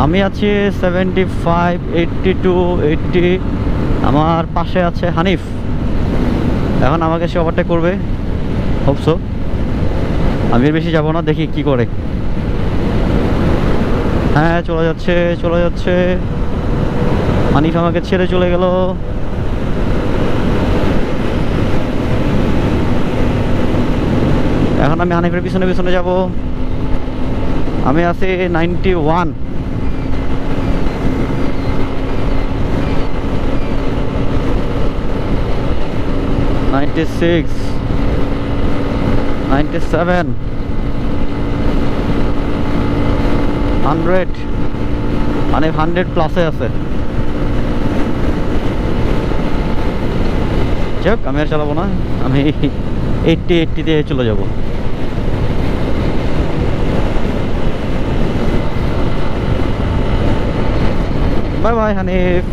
আমি আছি 75, 82, 80। আমার পাশে আছে হানিফ। এখন আমাকে সে ওভারটেক করবে, হোপসো। আমি এর বেশি যাব না, দেখি কি করে। হ্যাঁ, চলে যাচ্ছে চলে যাচ্ছে। হানিফ আমাকে ছেড়ে চলে গেল। এখন আমি হানিফের পিছনে পিছনে যাব। আমি আছি 91। 96, 97, 100। মানে 100 প্লাসে আছে। যাক, আমি আর চালাবো না, আমি 80 দিয়ে চলে যাব। Bye bye Hanif.